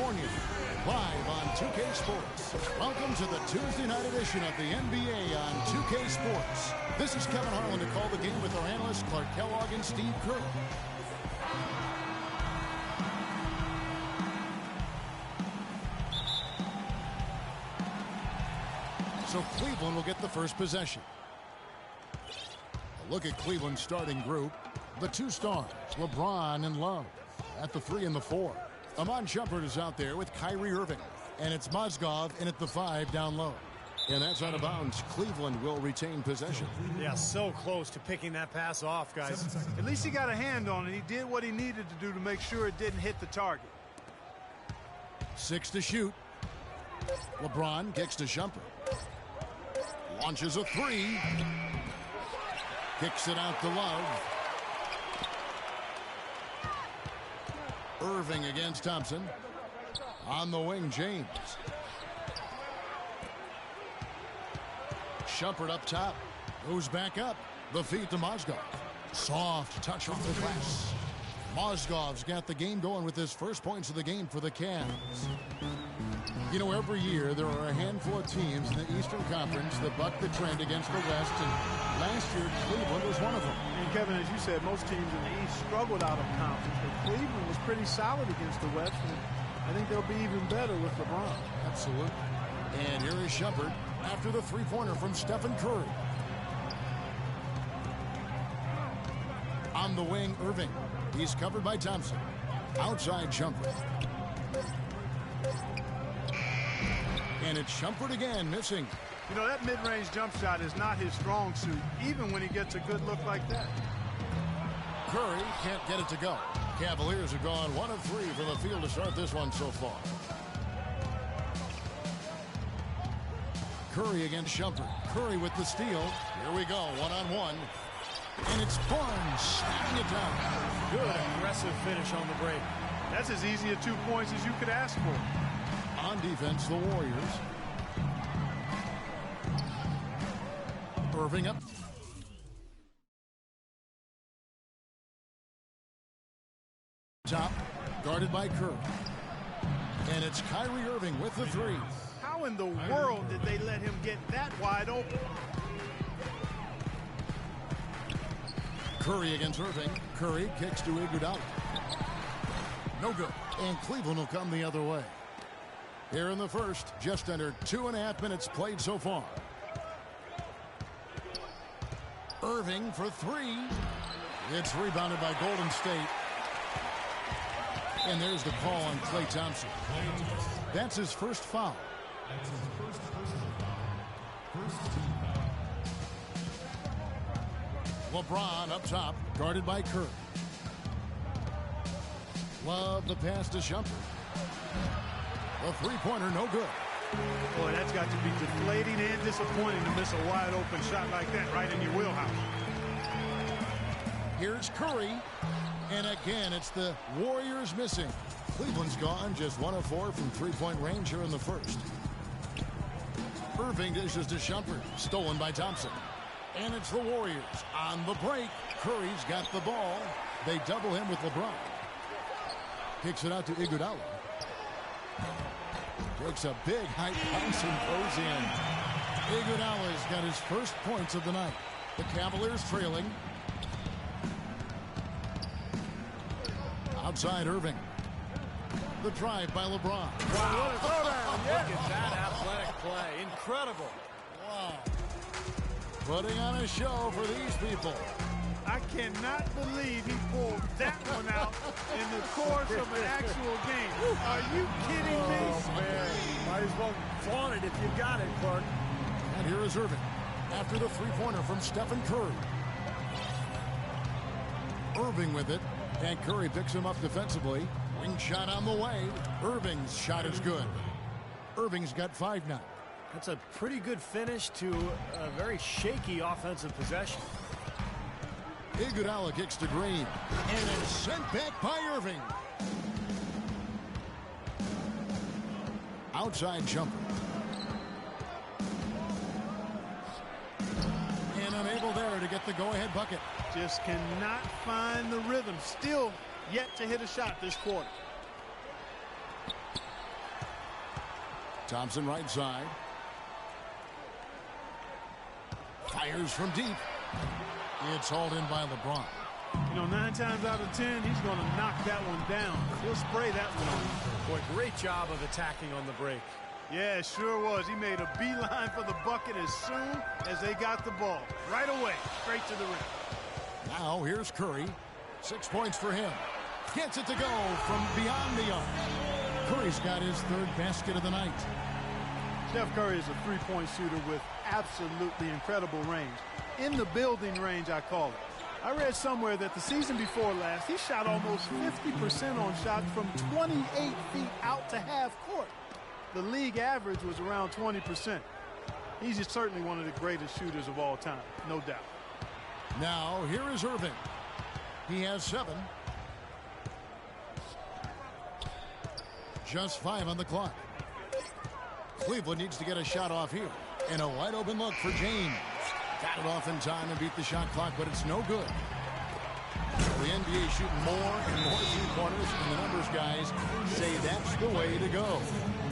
California. Live on 2K Sports. Welcome to the Tuesday night edition of the NBA on 2K Sports. This is Kevin Harlan to call the game with our analysts Clark Kellogg and Steve Kerr. So Cleveland will get the first possession. A look at Cleveland's starting group. The two stars, LeBron and Love. At the 3 and the 4. Amon Shumpert is out there with Kyrie Irving. And it's Mozgov in at the 5 down low. And that's out of bounds. Cleveland will retain possession. Yeah, so close to picking that pass off, guys. At least he got a hand on it. He did what he needed to do to make sure it didn't hit the target. 6 to shoot. LeBron kicks to Shumpert. Launches a 3. Kicks it out to Love. Irving against Thompson. On the wing, James. Shumpert up top. Goes back up. The feed to Mozgov. Soft touch off the glass. Mozgov's got the game going with his first points of the game for the Cavs. You know, every year there are a handful of teams in the Eastern Conference that buck the trend against the West, and last year Cleveland was one of them. And Kevin, as you said, most teams in the East struggled out of conference, but Cleveland was pretty solid against the West, and I think they'll be even better with LeBron. Absolutely. And here is Shumpert after the three-pointer from Stephen Curry. On the wing, Irving. He's covered by Thompson. Outside Shumpert. And it's Shumpert again, missing. You know, that mid-range jump shot is not his strong suit, even when he gets a good look like that. Curry can't get it to go. Cavaliers have gone 1 of 3 from the field to start this one so far. Curry against Shumpert. Curry with the steal. Here we go, one-on-one. And it's Barnes snapping it down. Good aggressive finish on the break. That's as easy a 2 points as you could ask for. On defense, the Warriors. Irving up. Top, guarded by Curry. And it's Kyrie Irving with the 3. How in the world did they let him get that wide open? Curry against Irving. Curry kicks to Iguodala. No good. And Cleveland will come the other way. Here in the first, just under 2.5 minutes played so far. Irving for 3. It's rebounded by Golden State. And there's the call on Klay Thompson. That's his first foul. LeBron up top, guarded by Curry. Love the pass to Shumpert. A three-pointer, no good. Boy, that's got to be deflating and disappointing to miss a wide-open shot like that right in your wheelhouse. Here's Curry. And again, it's the Warriors missing. Cleveland's gone just 1 of 4 from three-point range here in the first. Irving dishes to Shumpert. Stolen by Thompson. And it's the Warriors on the break. Curry's got the ball. They double him with LeBron. Kicks it out to Iguodala. Takes a big height bounce and goes in. Iguodala's got his first points of the night. The Cavaliers trailing. Outside Irving. The drive by LeBron. Wow, what a throwdown. Look at that athletic play. Incredible. Wow. Putting on a show for these people. I cannot believe he pulled that one out in the course of an actual game. Are you kidding me? Oh, man. Might as well flaunt it if you got it, Clark. And here is Irving after the three-pointer from Stephen Curry. Irving with it, and Curry picks him up defensively. Wing shot on the way. Irving's shot is good. Irving's got 5 now. That's a pretty good finish to a very shaky offensive possession. Iguodala kicks to Green. And it's sent back by Irving. Outside Shumpert. And unable there to get the go-ahead bucket. Just cannot find the rhythm. Still yet to hit a shot this quarter. Thompson right side. Fires from deep. It's hauled in by LeBron. You know, 9 times out of 10, he's going to knock that one down. He'll spray that one on you. Boy, great job of attacking on the break. Yeah, it sure was. He made a beeline for the bucket as soon as they got the ball. Right away, straight to the rim. Now here's Curry. 6 points for him. Gets it to go from beyond the arc. Curry's got his 3rd basket of the night. Steph Curry is a three-point shooter with absolutely incredible range. In the building range, I call it. I read somewhere that the season before last, he shot almost 50% on shots from 28 feet out to half court. The league average was around 20%. He's just certainly one of the greatest shooters of all time, no doubt. Now here is Irving. He has 7. Just 5 on the clock. Cleveland needs to get a shot off here. And a wide open look for James. Got it off in time and beat the shot clock, but it's no good. The NBA shooting more and more 3-pointers, and the numbers guys say that's the way to go.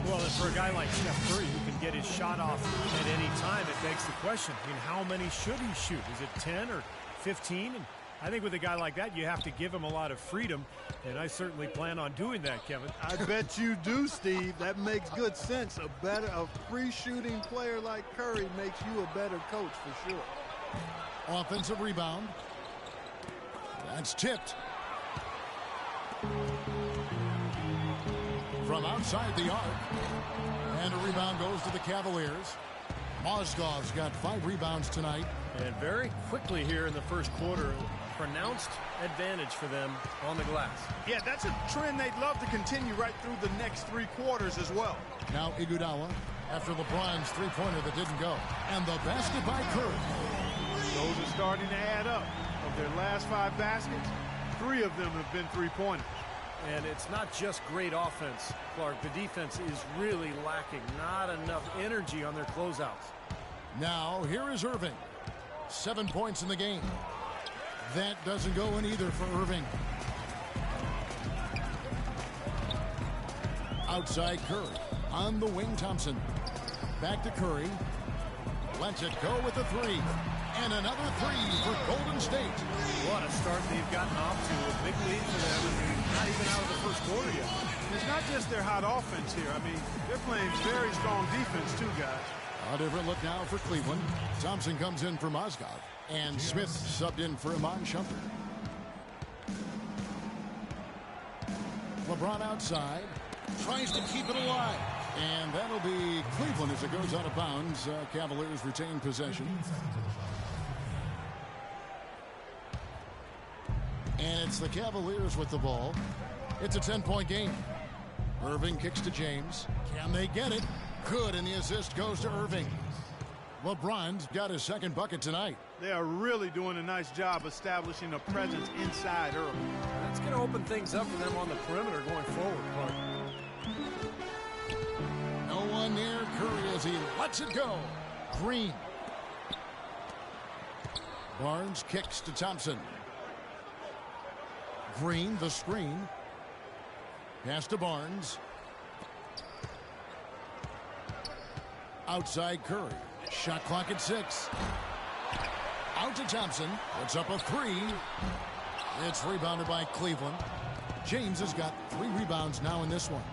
Well, and for a guy like Steph Curry who can get his shot off at any time, it begs the question, I mean, how many should he shoot? Is it 10 or 15? And I think with a guy like that, you have to give him a lot of freedom, and I certainly plan on doing that, Kevin. I bet you do, Steve. That makes good sense. A free shooting player like Curry makes you a better coach for sure. Offensive rebound. That's tipped. From outside the arc. And a rebound goes to the Cavaliers. Mozgov's got 5 rebounds tonight. And very quickly here in the first quarter, pronounced advantage for them on the glass. Yeah, that's a trend they'd love to continue right through the next 3 quarters as well. Now Iguodala after LeBron's 3-pointer that didn't go. And the basket by Curry. Those are starting to add up. Of their last 5 baskets, 3 of them have been 3-pointers. And it's not just great offense, Clark. The defense is really lacking. Not enough energy on their closeouts. Now here is Irving. 7 points in the game. That doesn't go in either for Irving. Outside Curry. On the wing, Thompson. Back to Curry. Lets it go with the 3. And another 3 for Golden State. What a start they've gotten off to. A big lead for them, and not even out of the first quarter yet. It's not just their hot offense here. I mean, they're playing very strong defense too, guys. A different look now for Cleveland. Thompson comes in for Mozgov. And Smith subbed in for Iman Shumpert. LeBron outside. Tries to keep it alive. And that'll be Cleveland as it goes out of bounds. Cavaliers retain possession. And it's the Cavaliers with the ball. It's a 10-point game. Irving kicks to James. Can they get it? Good, and the assist goes to Irving. LeBron's got his 2nd bucket tonight. They are really doing a nice job establishing a presence inside early. That's going to open things up for them on the perimeter going forward, Clark. No one near Curry as he lets it go. Green. Barnes kicks to Thompson. Green, the screen. Pass to Barnes. Outside Curry. Shot clock at 6. Out to Thompson. Puts up a 3. It's rebounded by Cleveland. James has got 3 rebounds now in this one.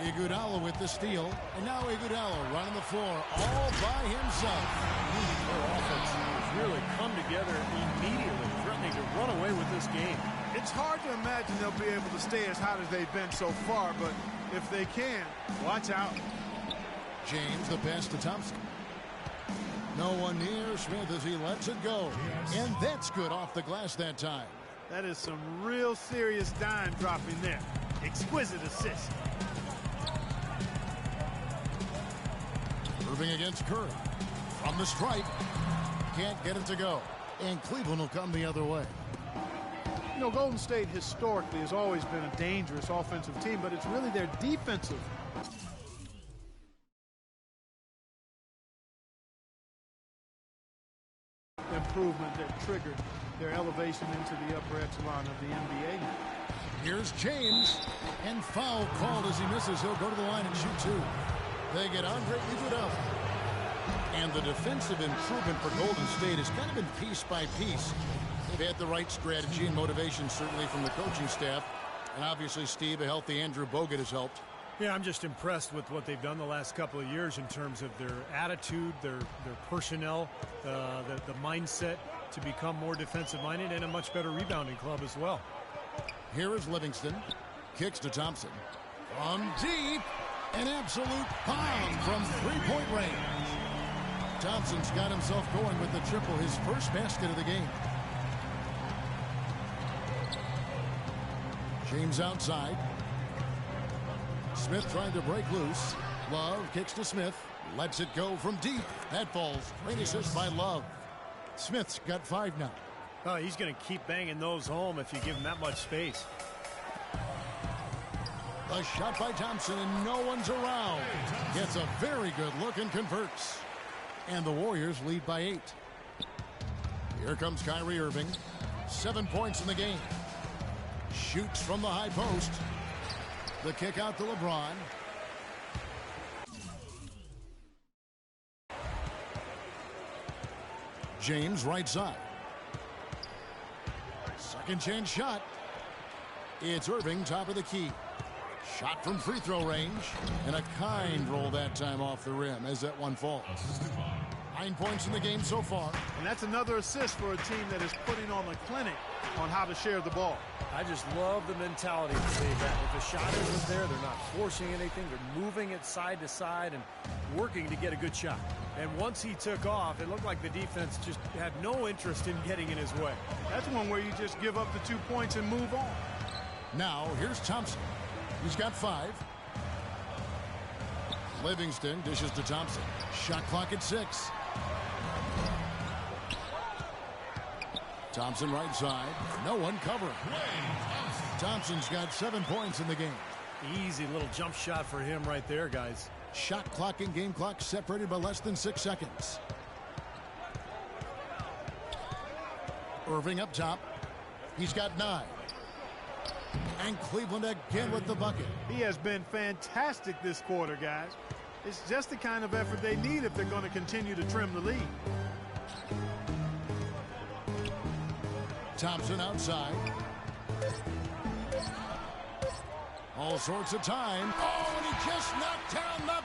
Iguodala with the steal. And now Iguodala running the floor all by himself. Their offense has really come together immediately, threatening to run away with this game. It's hard to imagine they'll be able to stay as hot as they've been so far, but if they can, watch out. James, the pass to Thompson. No one near Smith as he lets it go. And that's good off the glass that time. That is some real serious dime dropping there. Exquisite assist. Irving against Curry. From the stripe. Can't get it to go. And Cleveland will come the other way. You know, Golden State historically has always been a dangerous offensive team, but it's really their defensive improvement that triggered their elevation into the upper echelon of the NBA. Here's James. And foul called as he misses. He'll go to the line and shoot 2. They get Andre Iguodala. And the defensive improvement for Golden State has kind of been piece by piece. They've had the right strategy and motivation, certainly, from the coaching staff. And obviously, Steve, a healthy Andrew Bogut has helped. Yeah, I'm just impressed with what they've done the last couple of years in terms of their attitude, their personnel, the mindset to become more defensive-minded, and a much better rebounding club as well. Here is Livingston. Kicks to Thompson. From deep, an absolute bomb from three-point range. Thompson's got himself going with the triple, his first basket of the game. James outside. Smith trying to break loose. Love kicks to Smith. Lets it go from deep. That falls. Great assist by Love. Smith's got 5 now. Oh, he's going to keep banging those home if you give him that much space. A shot by Thompson, and no one's around. Gets a very good look and converts. And the Warriors lead by 8. Here comes Kyrie Irving. 7 points in the game. Shoots from the high post. The kick out to LeBron. James right side. Second chance shot. It's Irving, top of the key. Shot from free throw range. And a kind roll that time off the rim as that one falls. 9 points in the game so far. And that's another assist for a team that is putting on a clinic on how to share the ball. I just love the mentality that they've got. If the shot isn't there, they're not forcing anything. They're moving it side to side and working to get a good shot. And once he took off, it looked like the defense just had no interest in getting in his way. That's one where you just give up the 2 points and move on. Now, here's Thompson. He's got 5. Livingston dishes to Thompson. Shot clock at 6. Thompson right side. No one covering. Thompson's got 7 points in the game. Easy little jump shot for him right there, guys. Shot clock and game clock separated by less than 6 seconds. Irving up top. He's got 9. And Cleveland again with the bucket. He has been fantastic this quarter, guys. It's just the kind of effort they need if they're going to continue to trim the lead. Thompson outside. All sorts of time. Oh, and he just knocked down the...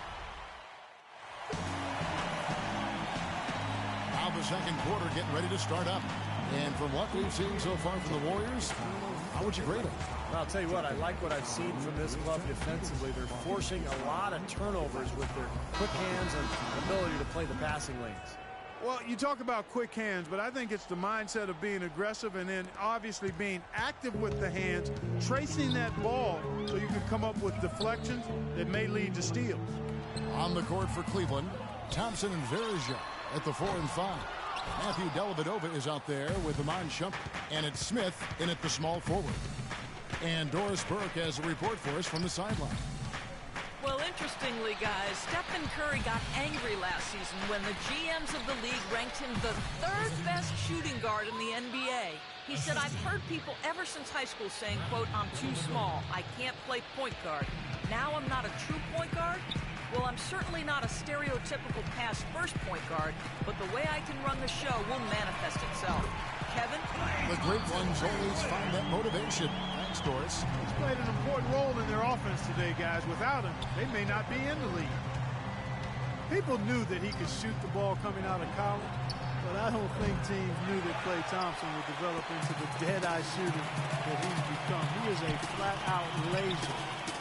Now the second quarter getting ready to start up. And from what we've seen so far from the Warriors, how would you grade them? Well, I'll tell you what, I like what I've seen from this club defensively. They're forcing a lot of turnovers with their quick hands and ability to play the passing lanes. Well, you talk about quick hands, but I think it's the mindset of being aggressive and then obviously being active with the hands, tracing that ball so you can come up with deflections that may lead to steals. On the court for Cleveland, Thompson and Verja at the 4 and 5. Matthew Dellavedova is out there with Iman Shumpert, and it's Smith in at the small forward. And Doris Burke has a report for us from the sideline. Well, interestingly, guys, Stephen Curry got angry last season when the GMs of the league ranked him the 3rd best shooting guard in the NBA. He said, I've heard people ever since high school saying, quote, I'm too small. I can't play point guard. Now I'm not a true point guard? Well, I'm certainly not a stereotypical pass first point guard, but the way I can run the show will manifest itself. Kevin? The great ones always find that motivation. Thanks, Doris. He's played an important role in their offense today, guys. Without him, they may not be in the league. People knew that he could shoot the ball coming out of college, but I don't think teams knew that Klay Thompson would develop into the dead-eye shooter that he's become. He is a flat-out laser.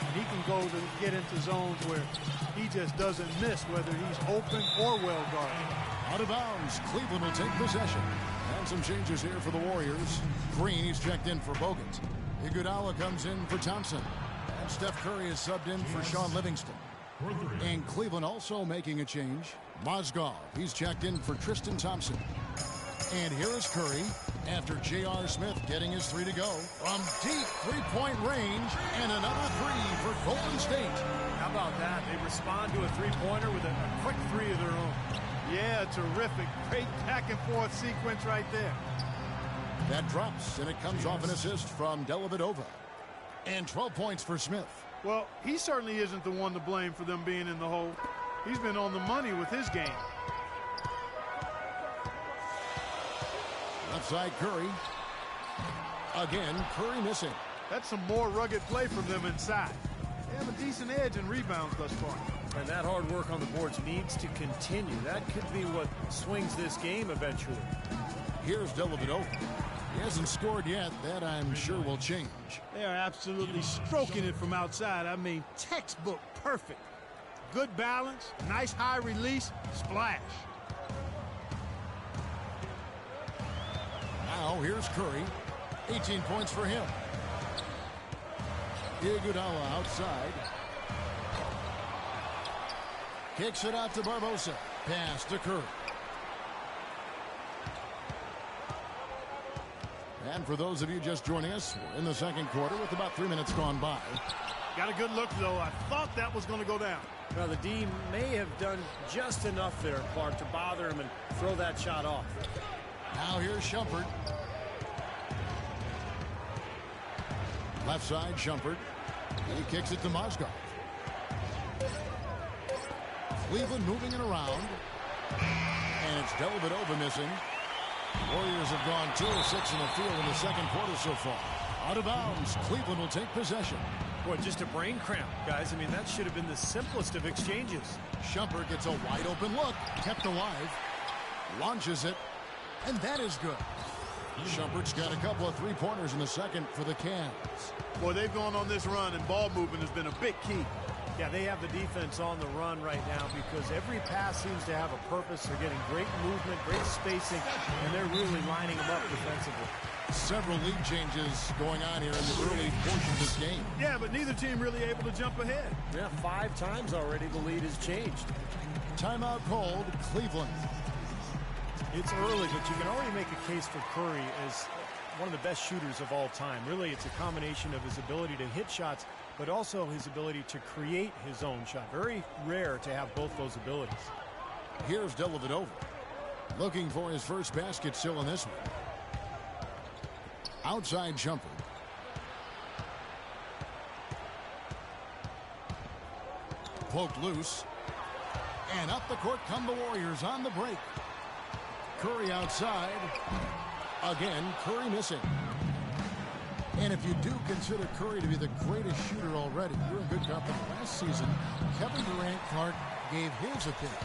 And he can go to get into zones where he just doesn't miss, whether he's open or well guarded. Out of bounds. Cleveland will take possession. And some changes here for the Warriors. Green, he's checked in for Bogut. Iguodala comes in for Thompson. And Steph Curry is subbed in for Sean Livingston. And Cleveland also making a change. Mozgov, he's checked in for Tristan Thompson. And here is Curry after J.R. Smith getting his 3 to go. From deep three-point range, and another 3 for Golden State. How about that? They respond to a three-pointer with a quick 3 of their own. Yeah, terrific. Great back-and-forth sequence right there. That drops, and it comes off an assist from Dellavedova. And 12 points for Smith. Well, he certainly isn't the one to blame for them being in the hole. He's been on the money with his game. Left side Curry. Again, Curry missing. That's some more rugged play from them inside. They have a decent edge in rebounds thus far. And that hard work on the boards needs to continue. That could be what swings this game eventually. Here's Dellavedova. He hasn't scored yet. That, I'm sure, will change. They are absolutely stroking it from outside. I mean, textbook perfect. Good balance, nice high release, splash. Now, here's Curry. 18 points for him. Iguodala outside. Kicks it out to Barbosa. Pass to Curry. And for those of you just joining us, we're in the second quarter with about 3 minutes gone by. Got a good look, though. I thought that was going to go down. Well, the D may have done just enough there, Clark, to bother him and throw that shot off. Now here's Shumpert. Left side, Shumpert. He kicks it to Mozgov. Cleveland moving it around. And it's Dellavedova missing. Warriors have gone 2 of 6 in the field in the second quarter so far. Out of bounds. Cleveland will take possession. Boy, just a brain cramp, guys. I mean, that should have been the simplest of exchanges. Shumpert gets a wide open look. Kept alive. Launches it. And that is good. Shumpert's got a couple of three-pointers in the second for the Cavs. Boy, they've gone on this run, and ball movement has been a big key. Yeah, they have the defense on the run right now because every pass seems to have a purpose. They're getting great movement, great spacing, and they're really lining them up defensively. Several lead changes going on here in the early portion of this game. Yeah, but neither team really able to jump ahead. Yeah, 5 times already the lead has changed. Timeout called, Cleveland. It's early, but you can already make a case for Curry as one of the best shooters of all time. Really, it's a combination of his ability to hit shots, but also his ability to create his own shot. Very rare to have both those abilities. Here's Dellavedova. Looking for his first basket still in this one. Outside jumper. Poked loose. And up the court come the Warriors on the break. Curry outside. Again, Curry missing. And if you do consider Curry to be the greatest shooter already, you're in good company. Last season, Kevin Durant Clark gave his opinion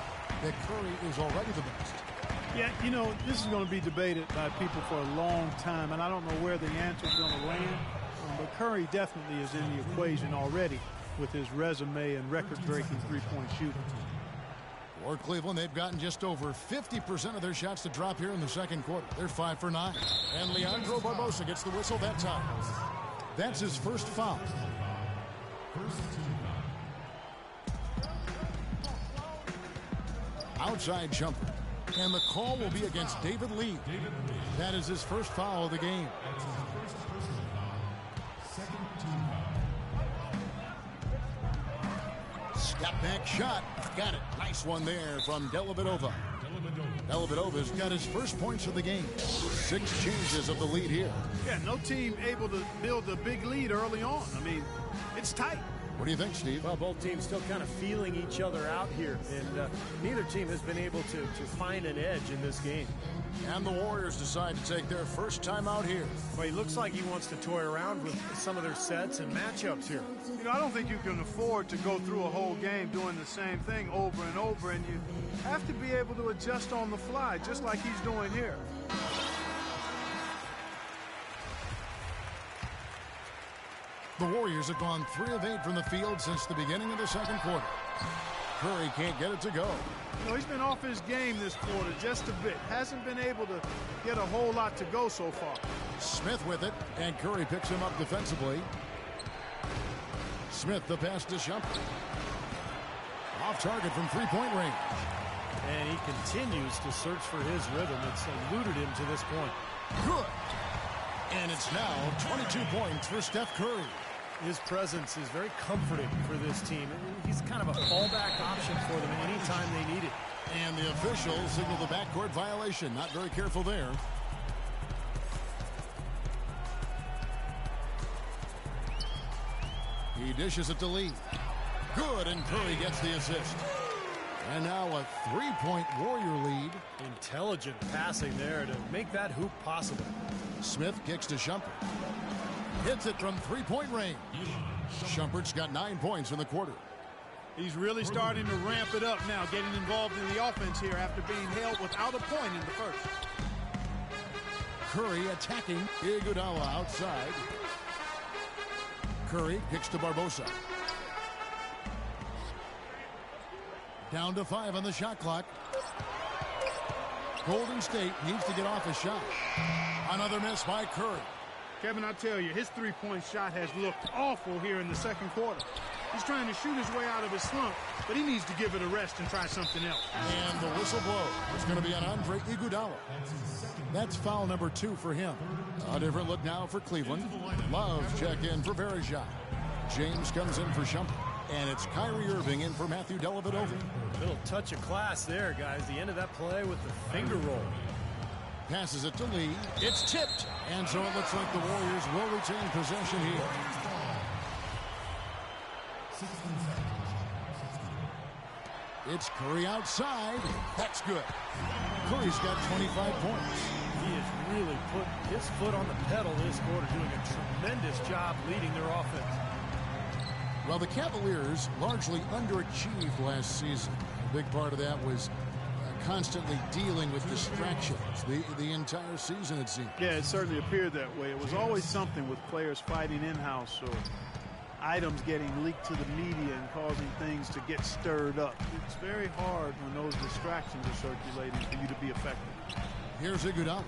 that Curry is already the best. Yeah, you know, this is going to be debated by people for a long time, and I don't know where the answer is going to land. But Curry definitely is in the equation already with his resume and record-breaking three-point shooting. For Cleveland, they've gotten just over 50% of their shots to drop here in the second quarter. They're 5 for 9. And Leandro Barbosa gets the whistle that time. That's his first foul. Outside jumper. And the call will be against David Lee. That is his first foul of the game. Step back shot. Got it. Nice one there from Dellavedova. Dellavedova's got his first points of the game. 6 changes of the lead here. Yeah, no team able to build a big lead early on. I mean, it's tight. What do you think, Steve? Well, both teams still kind of feeling each other out here, and neither team has been able to find an edge in this game. And the Warriors decide to take their first time out here. Well, he looks like he wants to toy around with some of their sets and matchups here. You know, I don't think you can afford to go through a whole game doing the same thing over and over, and you have to be able to adjust on the fly, just like he's doing here. The Warriors have gone 3 of 8 from the field since the beginning of the second quarter. Curry can't get it to go. You know, he's been off his game this quarter just a bit. Hasn't been able to get a whole lot to go so far. Smith with it, and Curry picks him up defensively. Smith the pass to Shumpert. Off target from three-point range. And he continues to search for his rhythm. It's eluded him to this point. Good. And it's now 22 points for Steph Curry. His presence is very comforting for this team. He's kind of a fallback option for them anytime they need it. And the officials signal the backcourt violation. Not very careful there. He dishes it to Lee. Good, and Curry gets the assist. And now a three-point Warrior lead. Intelligent passing there to make that hoop possible. Smith kicks to Shumpert. Hits it from three-point range. Shumpert's got 9 points in the quarter. He's really starting to ramp it up now, getting involved in the offense here after being held without a point in the first. Curry attacking. Iguodala outside. Curry kicks to Barbosa. Down to 5 on the shot clock. Golden State needs to get off a shot. Another miss by Curry. Kevin, I tell you, his three-point shot has looked awful here in the second quarter. He's trying to shoot his way out of his slump, but he needs to give it a rest and try something else. And the whistle blows. It's going to be on Andre Iguodala. That's foul number 2 for him. A different look now for Cleveland. Love check in for Verejao. James comes in for Shumpert. And it's Kyrie Irving in for Matthew Dellavedova. Little touch of class there, guys. The end of that play with the finger roll. Passes it to Lee. It's tipped. And so it looks like the Warriors will retain possession here. It's Curry outside. That's good. Curry's got 25 points. He has really put his foot on the pedal this quarter, doing a tremendous job leading their offense. Well, the Cavaliers largely underachieved last season. A big part of that was constantly dealing with distractions the entire season, it seemed. Yeah, it certainly appeared that way. It was always something with players fighting in-house or items getting leaked to the media and causing things to get stirred up. It's very hard when those distractions are circulating for you to be effective. Here's Iguodala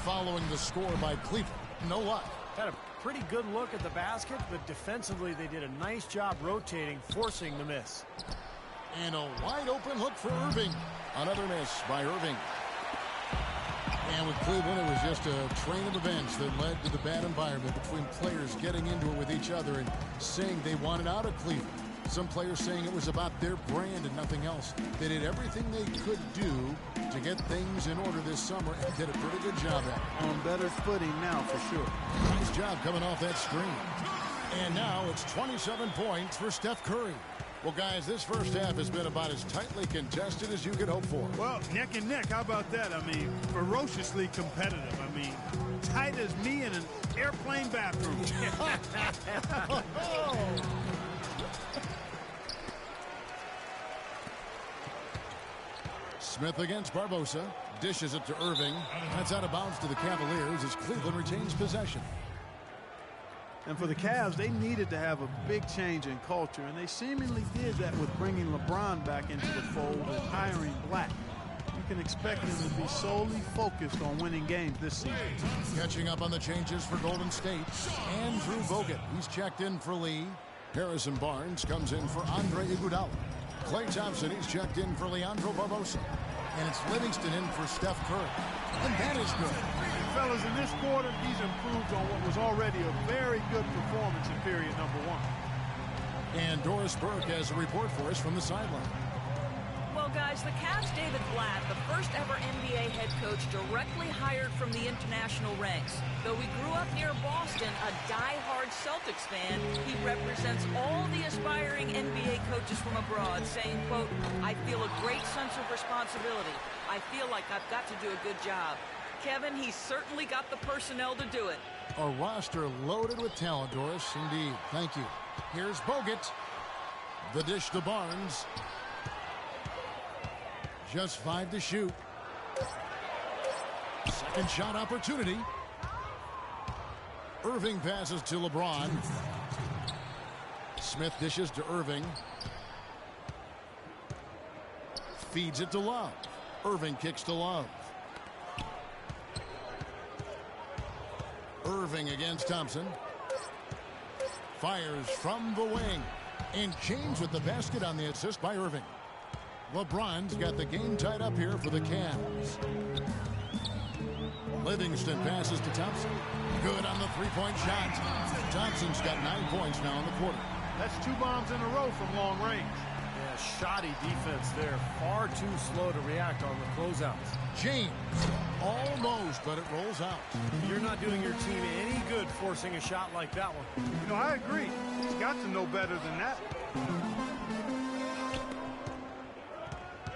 following the score by Cleveland. No luck. Had a pretty good look at the basket, but defensively they did a nice job rotating, forcing the miss. And a wide open look for Irving. Another miss by Irving. And with Cleveland, it was just a train of events that led to the bad environment between players getting into it with each other and saying they wanted out of Cleveland. Some players saying it was about their brand and nothing else. They did everything they could do to get things in order this summer and did a pretty good job at it. On better footing now for sure. Nice job coming off that screen. And now it's 27 points for Steph Curry. Well, guys, this first half has been about as tightly contested as you could hope for. Well, neck and neck, how about that? I mean, ferociously competitive. I mean, tight as me in an airplane bathroom. Smith against Barbosa. Dishes it to Irving. That's out of bounds to the Cavaliers as Cleveland retains possession. And for the Cavs, they needed to have a big change in culture, and they seemingly did that with bringing LeBron back into the fold and hiring Black. You can expect them to be solely focused on winning games this season. Catching up on the changes for Golden State. Andrew Bogut. He's checked in for Lee. Harrison Barnes comes in for Andre Iguodala. Klay Thompson, he's checked in for Leandro Barbosa. And it's Livingston in for Steph Curry. And that is good. Fellas, in this quarter, he's improved on what was already a very good performance in period number 1. And Doris Burke has a report for us from the sideline. Well, guys, the Cavs' David Blatt, the first ever NBA head coach directly hired from the international ranks. Though he grew up near Boston, a die-hard Celtics fan, he represents all the aspiring NBA coaches from abroad, saying, quote, "I feel a great sense of responsibility. I feel like I've got to do a good job." Kevin, he's certainly got the personnel to do it. A roster loaded with talent, Doris. Indeed. Thank you. Here's Bogut. The dish to Barnes. Just 5 to shoot. Second shot opportunity. Irving passes to LeBron. Smith dishes to Irving. Feeds it to Love. Irving kicks to Love. Irving against Thompson. Fires from the wing. And James with the basket on the assist by Irving. LeBron's got the game tied up here for the Cavs. Livingston passes to Thompson. Good on the three-point shot. Thompson's got 9 points now in the quarter. That's 2 bombs in a row from long range. Yeah, shoddy defense there. Far too slow to react on the closeouts. James, almost, but it rolls out. You're not doing your team any good forcing a shot like that one. You know, I agree. He's got to know better than that.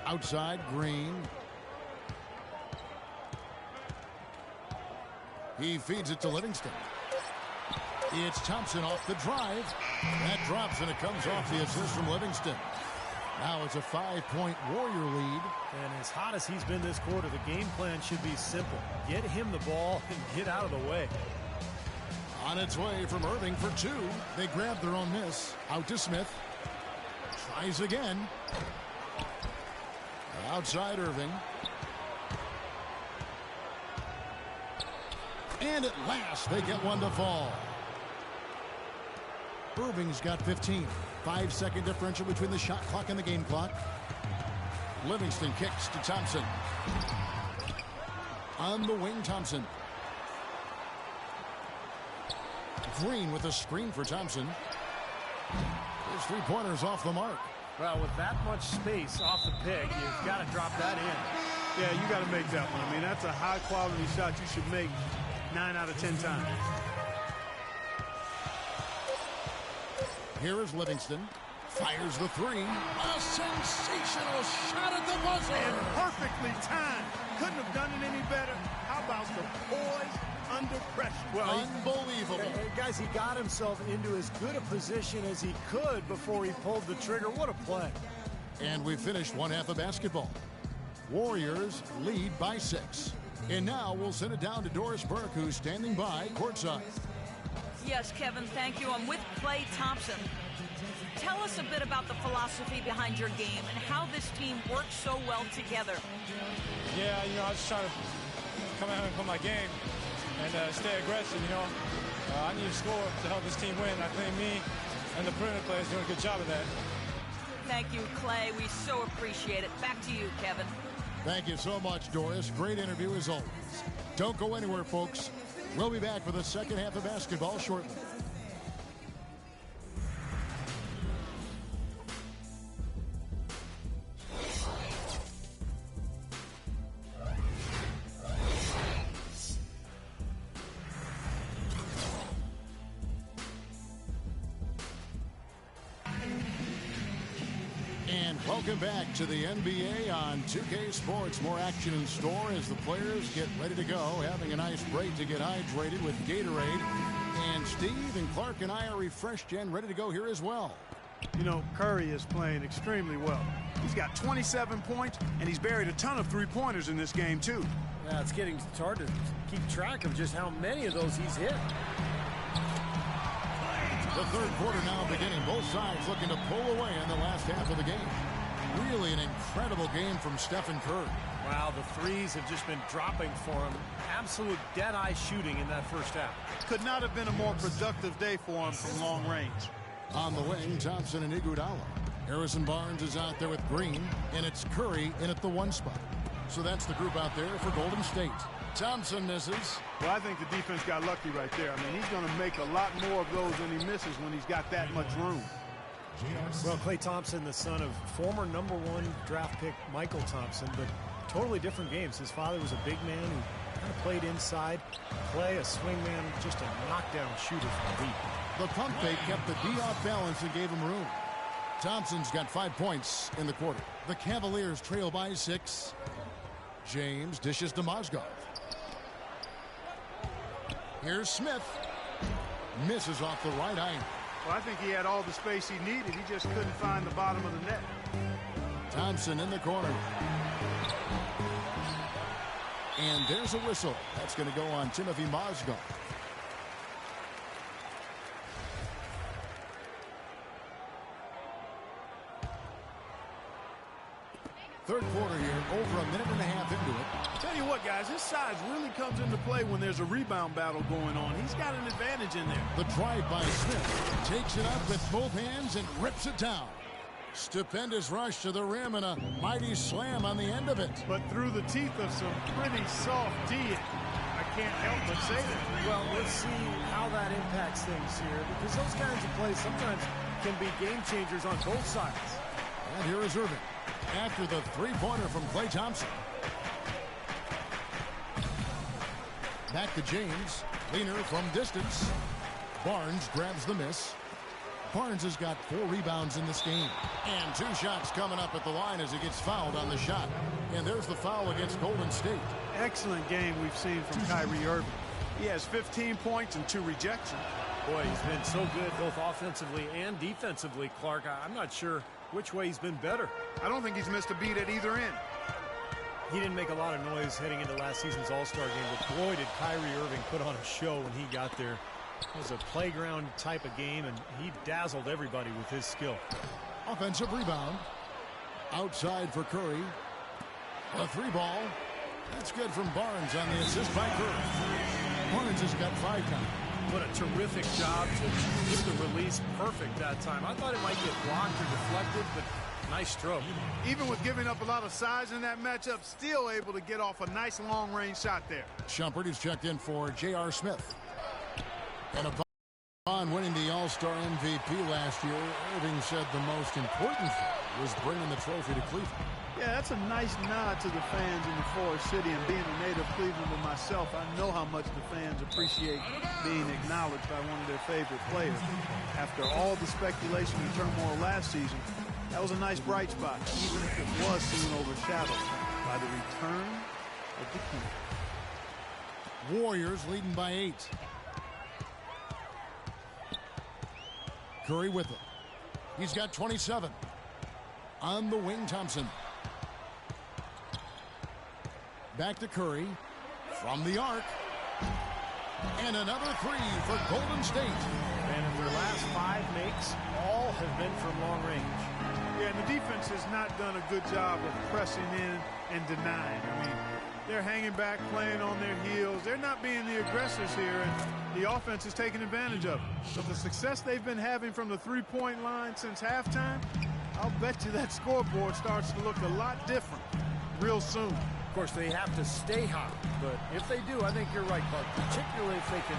Outside, Green. He feeds it to Livingston. It's Thompson off the drive. That drops, and it comes off the assist from Livingston. Now it's a 5-point Warrior lead. And as hot as he's been this quarter, the game plan should be simple. Get him the ball and get out of the way. On its way from Irving for two. They grab their own miss. Out to Smith. Tries again. Outside Irving. And at last, they get one to fall. Irving's got 15. 5-second differential between the shot clock and the game clock. Livingston kicks to Thompson. On the wing, Thompson. Green with a screen for Thompson. His three-pointer's off the mark. Well, with that much space off the pick, you've got to drop that in. Yeah, you got to make that one. I mean, that's a high-quality shot you should make 9 out of 10 times. Here is Livingston. Fires the three. A sensational shot at the buzzer. And perfectly timed. Couldn't have done it any better. How about the poise under pressure? Well, unbelievable. Guys, he got himself into as good a position as he could before he pulled the trigger. What a play. And we've finished one half of basketball. Warriors lead by 6. And now we'll send it down to Doris Burke, who's standing by courtside. Yes, Kevin, thank you. I'm with Klay Thompson. Tell us a bit about the philosophy behind your game and how this team works so well together. Yeah, I just try to come out and play my game and stay aggressive, I need to score to help this team win. I think me and the perimeter players doing a good job of that. Thank you, Klay. We so appreciate it. Back to you, Kevin. Thank you so much, Doris. Great interview as always. Don't go anywhere, folks. We'll be back for the second half of basketball shortly. Welcome back to the NBA on 2K Sports. More action in store as the players get ready to go, having a nice break to get hydrated with Gatorade. And Steve and Clark and I are refreshed and ready to go here as well. Curry is playing extremely well. He's got 27 points, and he's buried a ton of three-pointers in this game, too. Yeah, it's hard to keep track of just how many of those he's hit. The third quarter now beginning. Both sides looking to pull away in the last half of the game. Really an incredible game from Stephen Curry. Wow, the threes have just been dropping for him. Absolute dead-eye shooting in that first half. Could not have been a more productive day for him from long range. On the wing, Thompson and Iguodala. Harrison Barnes is out there with Green, and it's Curry in at the 1 spot. So that's the group out there for Golden State. Thompson misses. Well, I think the defense got lucky right there. I mean, he's going to make a lot more of those than he misses when he's got that much room. Well, Klay Thompson, the son of former #1 draft pick Michael Thompson, but totally different games. His father was a big man who kind of played inside. Klay, a swing man, just a knockdown shooter from deep. The pump fake kept the D off balance and gave him room. Thompson's got 5 points in the quarter. The Cavaliers trail by 6. James dishes to Mozgov. Here's Smith. Misses off the right iron. Well, I think he had all the space he needed. He just couldn't find the bottom of the net. Thompson in the corner. And there's a whistle. That's going to go on Timothy Mozgov. Third quarter here, over a minute and a half into it. Tell you what, guys, his size really comes into play when there's a rebound battle going on. He's got an advantage in there. The drive by Smith takes it up with both hands and rips it down. Stupendous rush to the rim and a mighty slam on the end of it. But through the teeth of some pretty soft D. I can't help but say that. Well, let's see how that impacts things here, because those kinds of plays sometimes can be game changers on both sides. And here is Irving after the three-pointer from Klay Thompson. Back to James. Leaner from distance. Barnes grabs the miss. Barnes has got 4 rebounds in this game. And 2 shots coming up at the line as he gets fouled on the shot. And there's the foul against Golden State. Excellent game we've seen from Kyrie Irving. He has 15 points and 2 rejections. Boy, he's been so good both offensively and defensively, Clark. I'm not sure which way he's been better. I don't think he's missed a beat at either end. He didn't make a lot of noise heading into last season's All-Star game, but boy, did Kyrie Irving put on a show when he got there. It was a playground type of game, and he dazzled everybody with his skill. Offensive rebound. Outside for Curry. A 3-ball. That's good from Barnes on the assist by Curry. Barnes has got 5 now. What a terrific job to get the release perfect that time. I thought it might get blocked or deflected, but nice stroke. Even with giving up a lot of size in that matchup, still able to get off a nice long-range shot there. Shumpert is checked in for J.R. Smith. And upon winning the All-Star MVP last year, Irving said the most important thing was bringing the trophy to Cleveland. Yeah, that's a nice nod to the fans in the Forest City, and being a native Clevelander myself, I know how much the fans appreciate being acknowledged by one of their favorite players. After all the speculation and turmoil last season, that was a nice bright spot, even if it was soon overshadowed by the return of the king. Warriors leading by 8. Curry with it. He's got 27. On the wing, Thompson. Back to Curry. From the arc. And another 3 for Golden State. And in their last 5 makes, all have been from long range. Yeah, and the defense has not done a good job of pressing in and denying. I mean, they're hanging back, playing on their heels. They're not being the aggressors here, and the offense is taking advantage of it. But the success they've been having from the three-point line since halftime, I'll bet you that scoreboard starts to look a lot different real soon. Of course, they have to stay hot, but if they do, I think you're right, Clark, particularly if they can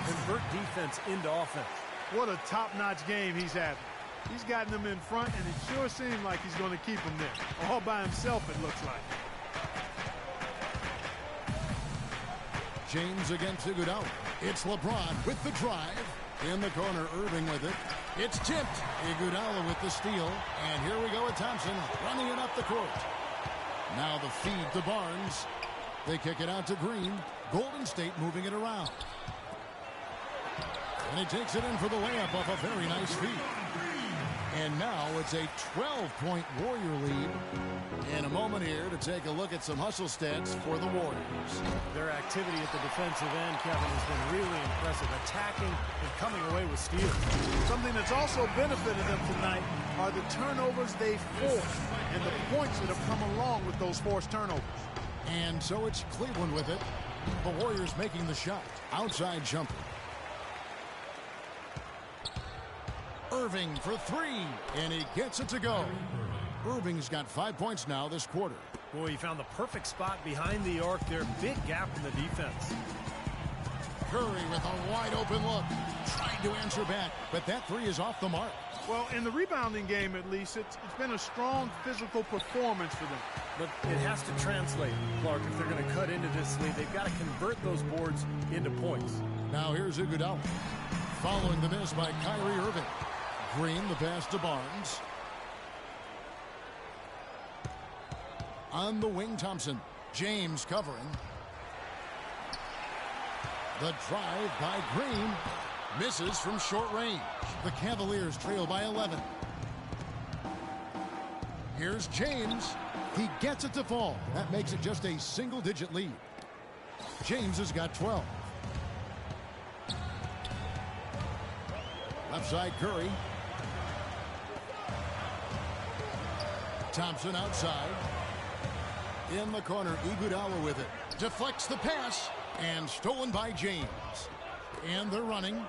convert defense into offense. What a top-notch game he's having. He's gotten them in front, and it sure seems like he's going to keep them there. All by himself, it looks like. James against Iguodala. It's LeBron with the drive. In the corner, Irving with it. It's tipped. Iguodala with the steal. And here we go with Thompson running it up the court. Now the feed to Barnes. They kick it out to Green. Golden State moving it around. And he takes it in for the layup off a very nice feed. And now it's a 12-point Warrior lead. In a moment here to take a look at some hustle stats for the Warriors. Their activity at the defensive end, Kevin, has been really impressive. Attacking and coming away with steals. Something that's also benefited them tonight are the turnovers they forced and the points that have come along with those forced turnovers. And so it's Cleveland with it. The Warriors making the shot. Outside jumper. Irving for 3, and he gets it to go. Irving's got 5 points now this quarter. Boy, he found the perfect spot behind the arc there. Big gap in the defense. Curry with a wide open look. Trying to answer back, but that 3 is off the mark. Well, in the rebounding game, at least, it's been a strong physical performance for them. But it has to translate, Clark, if they're going to cut into this lead. They've got to convert those boards into points. Now here's Iguodala. Following the miss by Kyrie Irving. Green, the pass to Barnes. On the wing, Thompson. James covering. The drive by Green. Misses from short range. The Cavaliers trail by 11. Here's James. He gets it to fall. That makes it just a single-digit lead. James has got 12. Left side, Curry. Thompson outside. In the corner, Iguodala with it. Deflects the pass. And stolen by James. And they're running.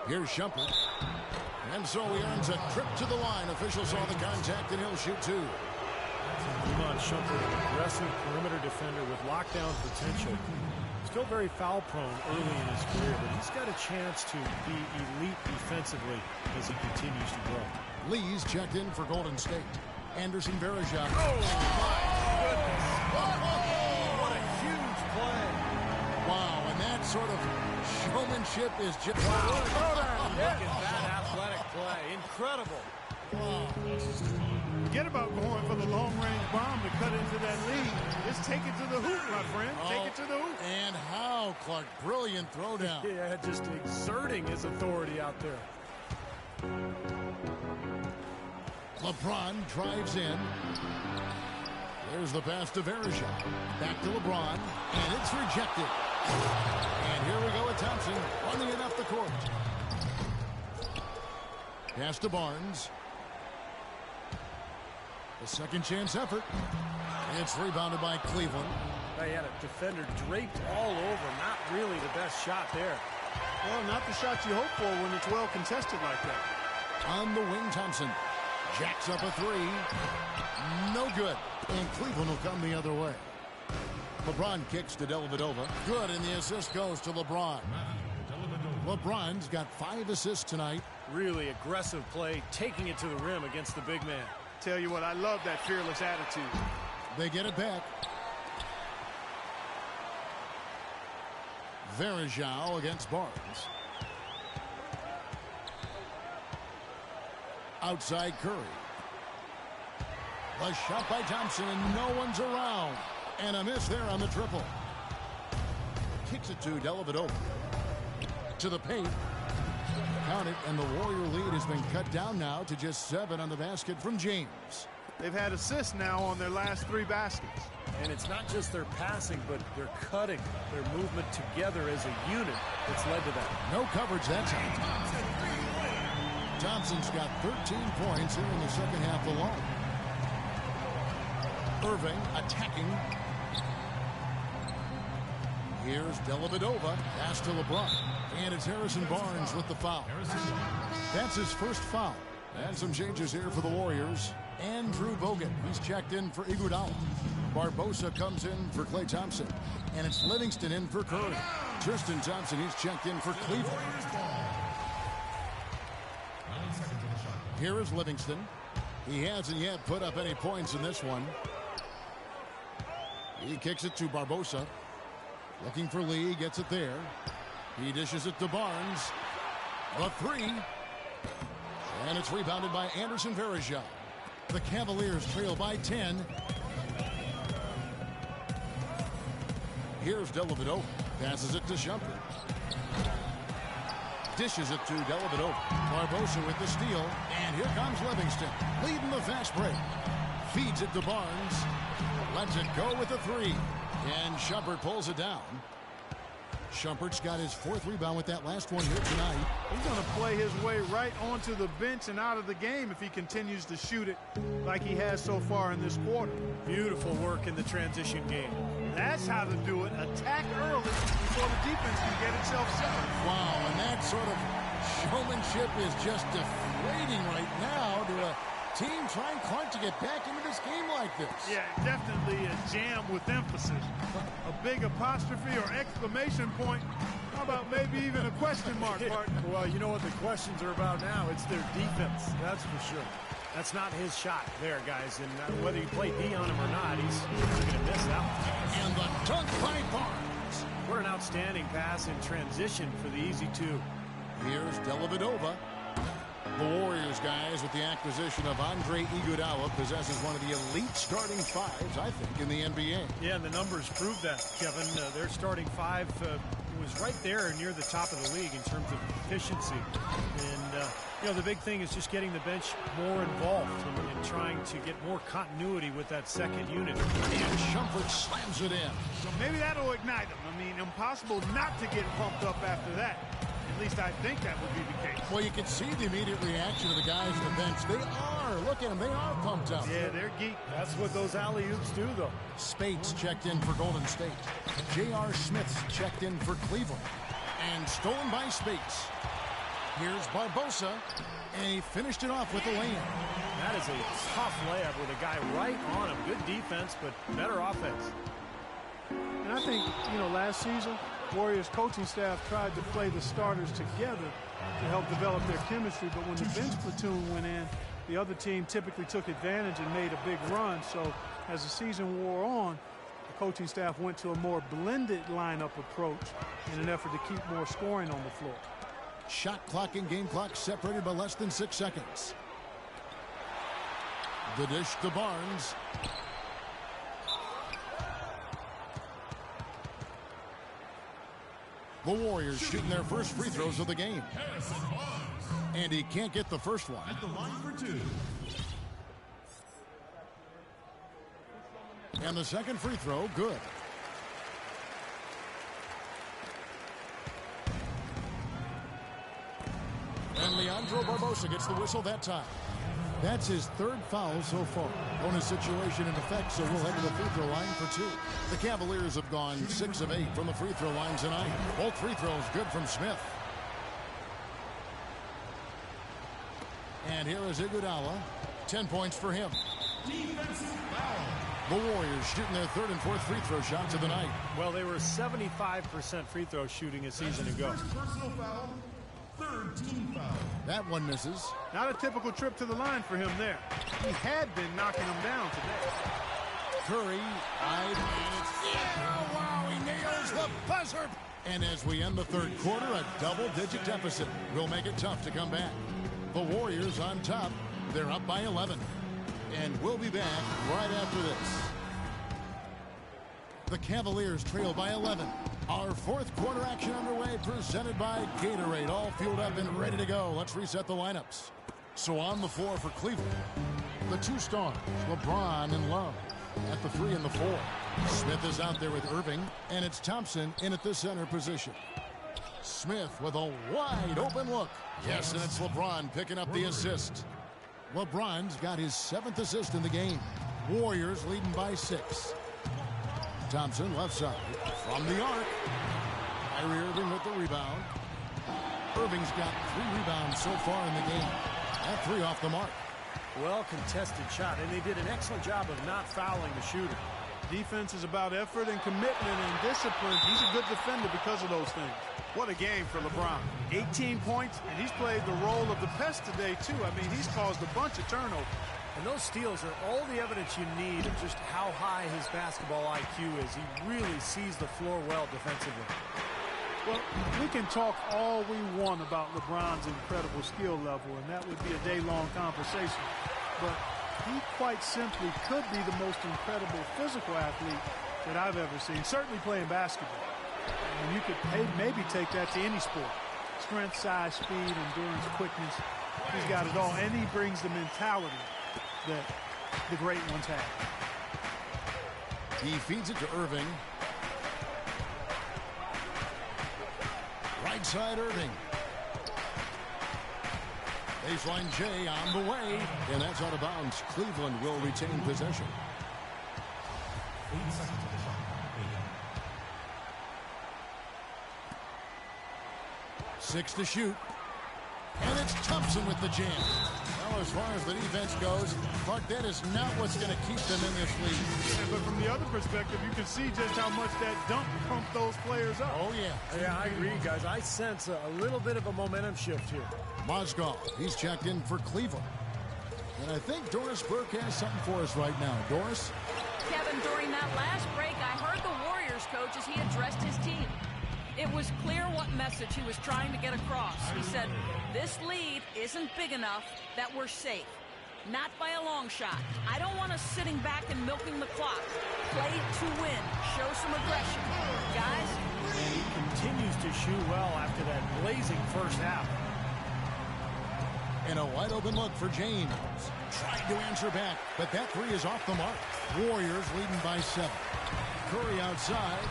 Here's Shumpert. And so he earns a trip to the line. Officials saw the contact, and he'll shoot 2. Iman Shumpert, an aggressive perimeter defender with lockdown potential. Still very foul prone early in his career, but he's got a chance to be elite defensively as he continues to grow. Lee's checked in for Golden State. Anderson Varejao. Oh, my goodness. What a huge play. Wow, and that sort of showmanship is just... Wow. Look at that athletic play. Incredible. Wow. Forget about going for the long-range bomb to cut into that lead. Just take it to the hoop, my friend. Take it to the hoop. And how, Clark? Brilliant throwdown. Yeah, just exerting his authority out there. LeBron drives in. There's the pass to Varejao. Back to LeBron, and it's rejected. And here we go with Thompson running it up the court. Pass to Barnes. A second chance effort. It's rebounded by Cleveland. They had a defender draped all over. Not really the best shot there. Well, not the shot you hope for when it's well contested like that. On the wing, Thompson jacks up a three. No good. And Cleveland will come the other way. LeBron kicks to Dellavedova. Good, and the assist goes to LeBron. LeBron's got 5 assists tonight. Really aggressive play, taking it to the rim against the big man. Tell you what, I love that fearless attitude. They get it back. Varejao against Barnes. Outside Curry. The shot by Thompson, and no one's around. And a miss there on the triple. Kicks it to Dellavedova. To the paint. Count it, and the Warrior lead has been cut down now to just 7 on the basket from James. They've had assists now on their last 3 baskets. And it's not just their passing, but their cutting, their movement together as a unit that's led to that. No coverage that time. Thompson's got 13 points here in the second half alone. Irving attacking. Here's Dellavedova. Pass to LeBron. And it's Harrison Barnes with the foul. That's his first foul. And some changes here for the Warriors. Andrew Bogut. He's checked in for Iguodala. Barbosa comes in for Klay Thompson. And it's Livingston in for Curry. Tristan Thompson, he's checked in for Cleveland. Here is Livingston. He hasn't yet put up any points in this one. He kicks it to Barbosa. Looking for Lee, gets it there. He dishes it to Barnes. The three. And it's rebounded by Anderson Varejao. The Cavaliers trail by 10. Here's Dellavedova. Passes it to Shumpert. Dishes it to Dellavedova. Barbosa with the steal. And here comes Livingston. Leading the fast break. Feeds it to Barnes. Lets it go with the three. And Shumpert pulls it down. Shumpert's got his 4th rebound with that last one here tonight. He's going to play his way right onto the bench and out of the game if he continues to shoot it like he has so far in this quarter. Beautiful work in the transition game. That's how to do it. Attack early before the defense can get itself settled. Wow, and that sort of showmanship is just deflating right now to a team trying, Clark, to get back into this game like this. Yeah, definitely a jam with emphasis. A big apostrophe or exclamation point. How about maybe even a question mark, Martin? Well, you know what the questions are about now? It's their defense, that's for sure. That's not his shot there, guys. And whether you play D on him or not, he's going to miss that one. And the dunk by Barnes. What an outstanding pass in transition for the easy two. Here's Dellavedova. The Warriors, guys, with the acquisition of Andre Iguodala, possesses one of the elite starting 5s, I think, in the NBA. Yeah, and the numbers prove that, Kevin. Their starting 5 was right there near the top of the league in terms of efficiency. And, you know, the big thing is just getting the bench more involved and trying to get more continuity with that second unit. And Shumpert slams it in. So maybe that'll ignite them. I mean, impossible not to get pumped up after that. At least I think that would be the case. Well, you can see the immediate reaction of the guys on the bench. They are. Look at them. They are pumped up. Yeah, they're geeked. That's what those alley-oops do, though. Spates checked in for Golden State. J.R. Smith's checked in for Cleveland. And stolen by Spates. Here's Barbosa. And he finished it off with the lay-in. That is a tough layup with a guy right on him. Good defense, but better offense. And I think, you know, last season, Warriors coaching staff tried to play the starters together to help develop their chemistry, but when the bench platoon went in, The other team typically took advantage and made a big run. So as the season wore on, the coaching staff went to a more blended lineup approach in an effort to keep more scoring on the floor. Shot clock and game clock separated by less than 6 seconds. The dish to Barnes. The Warriors shooting their first free throws of the game. And he can't get the first one. At the line for 2. And the second free throw, good. And Leandro Barbosa gets the whistle that time. That's his third foul so far. Bonus situation in effect, so we'll head to the free throw line for 2. The Cavaliers have gone 6 of 8 from the free throw line tonight. Both free throws good from Smith. And here is Iguodala. 10 points for him. Defensive foul. The Warriors shooting their third and fourth free throw shots of the night. Well, they were 75% free throw shooting a season ago. First personal foul. Third team foul. That one misses. Not a typical trip to the line for him there. He had been knocking him down today. Curry, yeah, wow, he nails the buzzer. And as we end the third quarter, a double-digit deficit will make it tough to come back. The Warriors on top. They're up by 11. And we'll be back right after this. The Cavaliers trail by 11. Our fourth quarter action underway, presented by Gatorade. All fueled up and ready to go. Let's reset the lineups. So on the floor for Cleveland, the 2 stars, LeBron and Love at the 3 and the 4. Smith is out there with Irving, and it's Thompson in at the center position. Smith with a wide open look. Yes, and it's LeBron picking up the assist. LeBron's got his 7th assist in the game. Warriors leading by 6. Thompson left side from the arc. Kyrie Irving with the rebound. Irving's got 3 rebounds so far in the game. That 3 off the mark. Well contested shot, and they did an excellent job of not fouling the shooter. Defense is about effort and commitment and discipline. He's a good defender because of those things. What a game for LeBron. 18 points, and he's played the role of the pest today, too. I mean, he's caused a bunch of turnovers. And those steals are all the evidence you need of just how high his basketball IQ is. He really sees the floor well defensively. Well, we can talk all we want about LeBron's incredible skill level, and that would be a day-long conversation. But he quite simply could be the most incredible physical athlete that I've ever seen, certainly playing basketball. And you could maybe take that to any sport. Strength, size, speed, endurance, quickness. He's got it all, and he brings the mentality that the great ones have. He feeds it to Irving. Right side Irving. Baseline J on the way, and that's out of bounds. Cleveland will retain possession. 8 seconds of the shot. 6 to shoot. And it's Thompson with the jam. Well, as far as the defense goes, Clark, that is not what's going to keep them in this league. Yeah, but from the other perspective, you can see just how much that dunk pumped those players up. Oh, yeah. Yeah, I agree, guys. I sense a little bit of a momentum shift here. Mozgov, he's checked in for Cleveland. And I think Doris Burke has something for us right now. Doris? Kevin, during that last break, I heard the Warriors coach as he addressed his team. It was clear what message he was trying to get across. He said, this lead isn't big enough that we're safe. Not by a long shot. I don't want us sitting back and milking the clock. Play to win. Show some aggression. Guys? And he continues to shoot well after that blazing first half. And a wide open look for James. Trying to answer back, but that 3 is off the mark. Warriors leading by 7. Curry outside.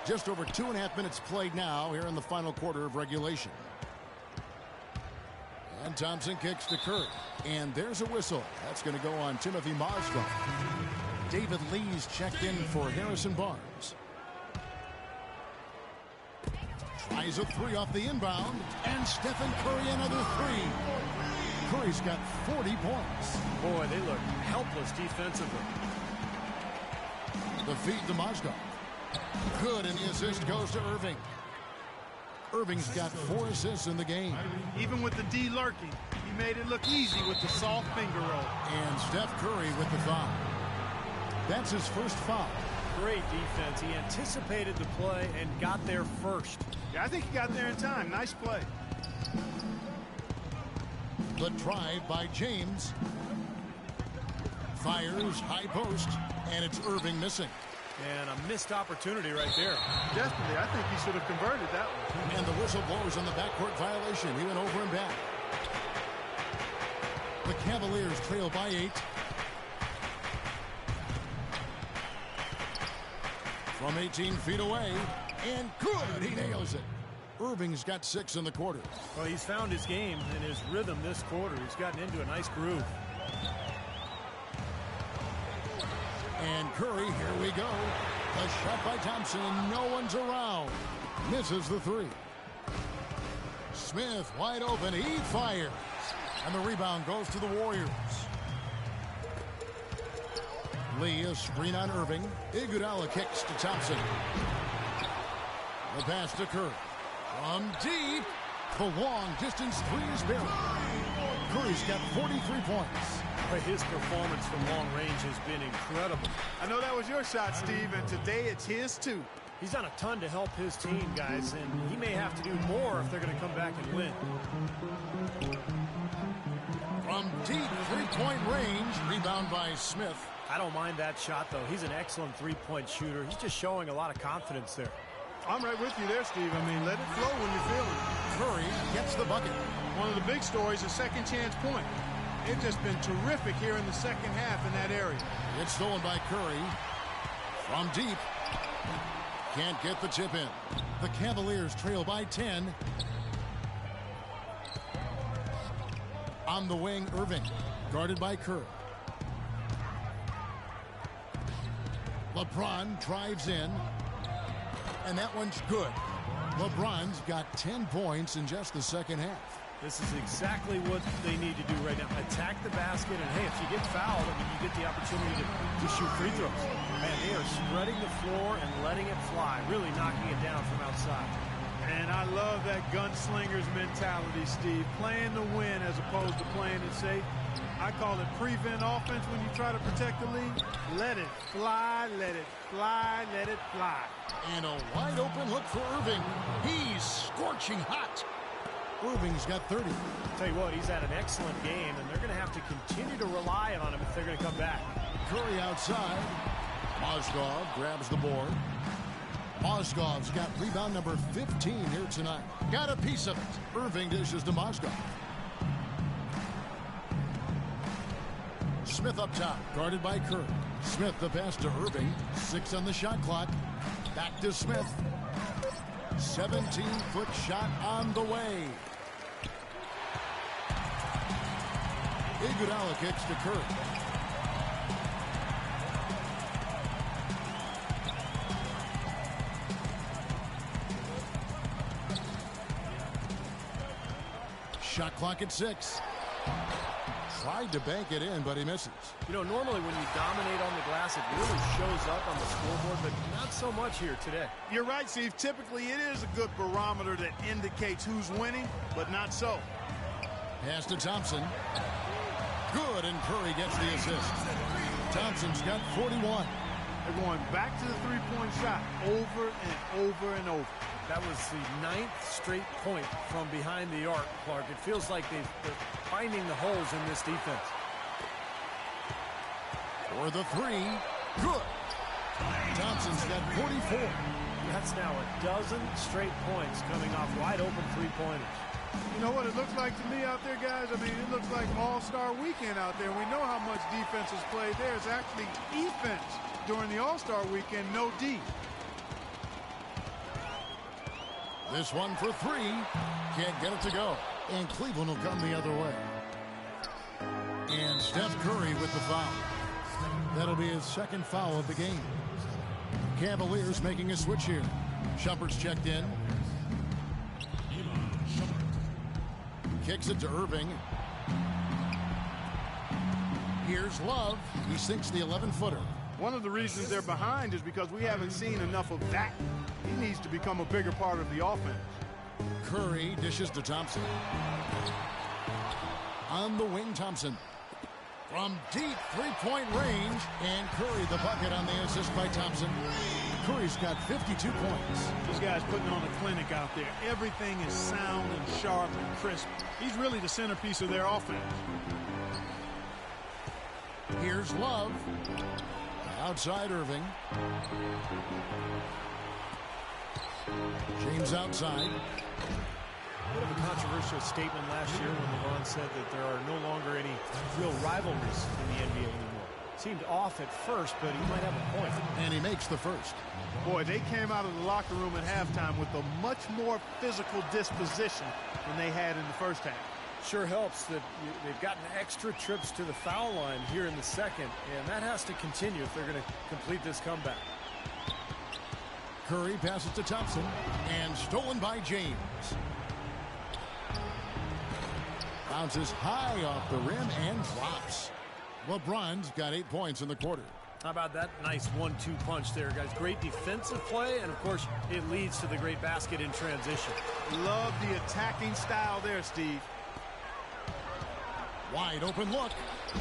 Just over 2.5 minutes played now here in the final quarter of regulation. And Thompson kicks to Curry. And there's a whistle. That's going to go on Timothy Mozgov. David Lee's checked in for Harrison Barnes. Tries a 3 off the inbound. And Stephen Curry another 3. Curry's got 40 points. Boy, they look helpless defensively. The feed to Mozgov. Good, and the assist goes to Irving. Irving's got 4 assists in the game. Even with the D lurking, he made it look easy with the soft finger roll. And Steph Curry with the foul. That's his first foul. Great defense. He anticipated the play and got there first. Yeah, I think he got there in time. Nice play. The drive by James. Fires, high post, and it's Irving missing. And a missed opportunity right there. Desperately, I think he should have converted that one. And the whistle blows on the backcourt violation. He went over and back. The Cavaliers trail by 8. From 18 feet away, and good, he nails it. Irving's got 6 in the quarter. Well, he's found his game and his rhythm this quarter. He's gotten into a nice groove. And Curry, here we go. A shot by Thompson, no one's around. Misses the 3. Smith wide open, he fires. And the rebound goes to the Warriors. Lee, a screen on Irving. Iguodala kicks to Thompson. The pass to Curry. From deep, the long-distance 3 is buried. Curry's got 43 points. His performance from long range has been incredible. I know that was your shot, Steve, and today it's his too. He's done a ton to help his team, guys, and he may have to do more if they're going to come back and win. From deep three-point range, rebound by Smith. I don't mind that shot, though. He's an excellent three-point shooter. He's just showing a lot of confidence there. I'm right with you there, Steve. I mean, let it flow when you're feeling it. Curry gets the bucket. One of the big stories is second chance point. They've just been terrific here in the second half in that area. It's stolen by Curry. From deep. Can't get the chip in. The Cavaliers trail by 10. On the wing, Irving. Guarded by Curry. LeBron drives in. And that one's good. LeBron's got 10 points in just the second half. This is exactly what they need to do right now. Attack the basket, and hey, if you get fouled, I mean, you get the opportunity to shoot free throws. Man, they are spreading the floor and letting it fly, really knocking it down from outside. And I love that gunslinger's mentality, Steve. Playing to win as opposed to playing it safe. I call it prevent offense when you try to protect the lead. Let it fly, let it fly, let it fly. And a wide open look for Irving. He's scorching hot. Irving's got 30. I'll tell you what, he's had an excellent game, and they're going to have to continue to rely on him if they're going to come back. Curry outside. Mozgov grabs the board. Mozgov's got rebound number 15 here tonight. Got a piece of it. Irving dishes to Mozgov. Smith up top, guarded by Curry. Smith the pass to Irving. 6 on the shot clock. Back to Smith. 17-foot shot on the way. Iguodala kicks to Curry. Shot clock at 6. Tried to bank it in, but he misses. You know, normally when you dominate on the glass, it really shows up on the scoreboard, but not so much here today. You're right, Steve. Typically, it is a good barometer that indicates who's winning, but not so. Pass to Thompson. Good, and Curry gets the assist. Thompson's got 41. They're going back to the three-point shot over and over and over. That was the 9th straight point from behind the arc, Clark. It feels like they're finding the holes in this defense. For the 3, good. Thompson's got 44. That's now a dozen straight points coming off wide open three-pointers. You know what it looks like to me out there, guys? I mean, it looks like All-Star Weekend out there. We know how much defense is played there. It's actually defense during the All-Star Weekend, no D. This one for 3. Can't get it to go. And Cleveland will come the other way. And Steph Curry with the foul. That'll be his second foul of the game. Cavaliers making a switch here. Shumpert's checked in. Kicks it to Irving. Here's Love. He sinks the 11-footer. One of the reasons they're behind is because we haven't seen enough of that. He needs to become a bigger part of the offense. Curry dishes to Thompson. On the wing, Thompson. From deep three-point range, and Curry the bucket on the assist by Thompson. Curry's got 52 points. This guy's putting on a clinic out there. Everything is sound and sharp and crisp. He's really the centerpiece of their offense. Here's Love. Outside Irving. James outside. A bit of a controversial statement last year when LeBron said that there are no longer any real rivalries in the NBA anymore. Seemed off at first, but he might have a point. And he makes the first. Boy, they came out of the locker room at halftime with a much more physical disposition than they had in the first half. Sure helps that they've gotten extra trips to the foul line here in the second, and that has to continue if they're going to complete this comeback. Curry passes to Thompson, and stolen by James. Bounces high off the rim and drops. LeBron's got 8 points in the quarter. How about that nice 1-2 punch there, guys? Great defensive play, and, of course, it leads to the great basket in transition. Love the attacking style there, Steve. Wide open look,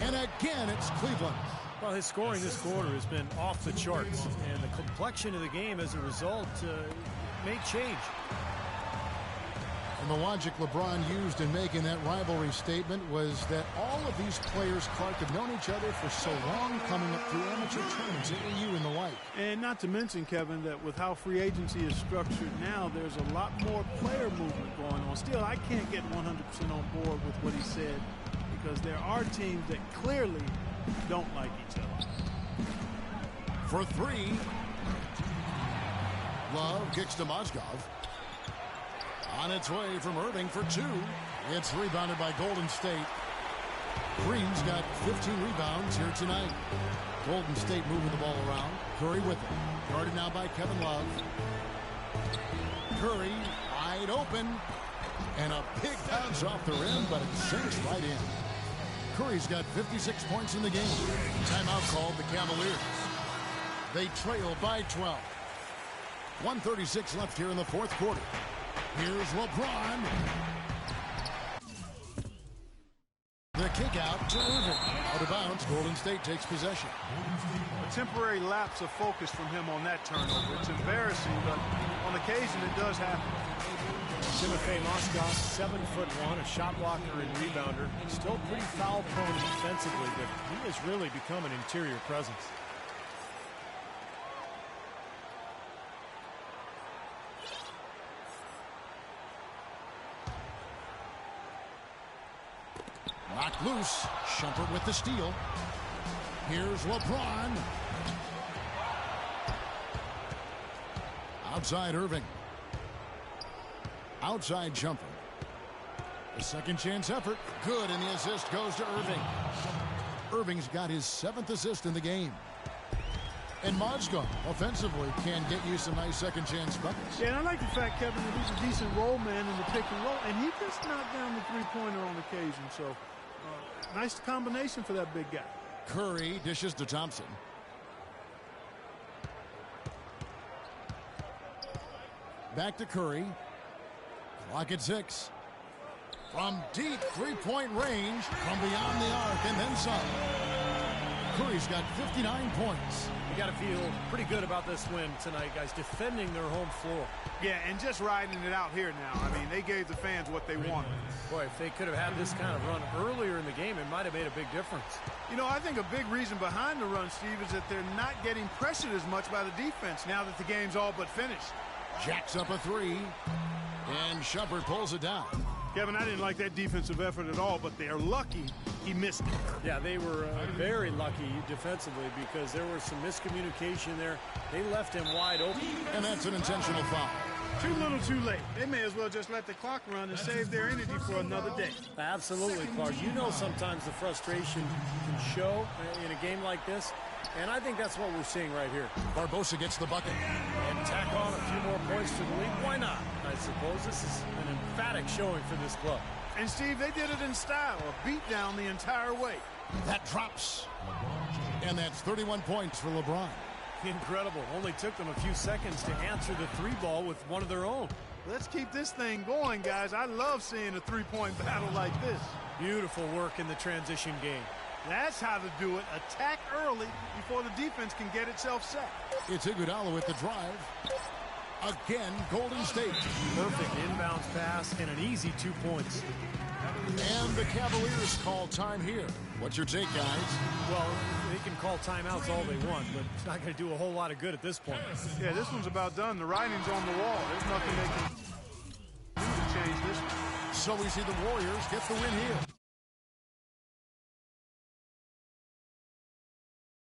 and again it's Cleveland. Well, his scoring this quarter has been off the charts, and the complexion of the game as a result may change. And the logic LeBron used in making that rivalry statement was that all of these players, Clark, have known each other for so long, coming up through amateur tournaments, AAU and the like. And not to mention, Kevin, that with how free agency is structured now, there's a lot more player movement going on. Still, I can't get 100% on board with what he said, because there are teams that clearly don't like each other. For three. Love kicks to Mozgov. On its way from Irving for two. It's rebounded by Golden State. Green's got 15 rebounds here tonight. Golden State moving the ball around. Curry with it. Guarded now by Kevin Love. Curry wide open. And a big bounce off the rim, but it sinks right in. Curry's got 56 points in the game. Timeout called the Cavaliers. They trail by 12. 1:36 left here in the fourth quarter. Here's LeBron. The kick out to Irving. Out of bounds, Golden State takes possession. A temporary lapse of focus from him on that turnover. It's embarrassing, but on occasion it does happen. Timofey Mozgov, 7'1", a shot blocker and rebounder. Still pretty foul prone defensively, but he has really become an interior presence. Knocked loose. Shumpert with the steal. Here's LeBron. Outside Irving. Outside Shumpert. A second chance effort. Good, and the assist goes to Irving. Irving's got his 7th assist in the game. And Mozgov, offensively, can get you some nice second chance buckets. Yeah, and I like the fact, Kevin, that he's a decent roll man in the pick and roll, and he just knocked down the three-pointer on occasion. So, nice combination for that big guy. Curry dishes to Thompson. Back to Curry. Clock at 6. From deep three-point range, from beyond the arc, and then some. Curry's got 59 points. You got to feel pretty good about this win tonight, guys, defending their home floor. Yeah, and just riding it out here now. I mean, they gave the fans what they wanted. Boy, if they could have had this kind of run earlier in the game, it might have made a big difference. You know, I think a big reason behind the run, Steve, is that they're not getting pressured as much by the defense now that the game's all but finished. Jacks up a three, and Shumpert pulls it down. Kevin, I didn't like that defensive effort at all, but they're lucky he missed it. Yeah, they were very lucky defensively because there was some miscommunication there. They left him wide open. And that's an intentional foul. Too little, too late. They may as well just let the clock run and save their energy for another day. Absolutely, Clark. You know sometimes the frustration can show in a game like this, and I think that's what we're seeing right here. Barbosa gets the bucket. And tack on a few more points to the lead. Why not? I suppose this is an emphatic showing for this club. And, Steve, they did it in style, a beat down the entire way. That drops. And that's 31 points for LeBron. Incredible. Only took them a few seconds to answer the three ball with one of their own. Let's keep this thing going, guys. I love seeing a three-point battle like this. Beautiful work in the transition game. That's how to do it. Attack early before the defense can get itself set. It's Iguodala with the drive. Again, Golden State. Perfect inbounds pass and an easy 2 points. And the Cavaliers call time here. What's your take, guys? Well, they can call timeouts all they want, but it's not going to do a whole lot of good at this point. Yeah, this one's about done. The writing's on the wall. There's nothing they can do to change this one. So we see the Warriors get the win here.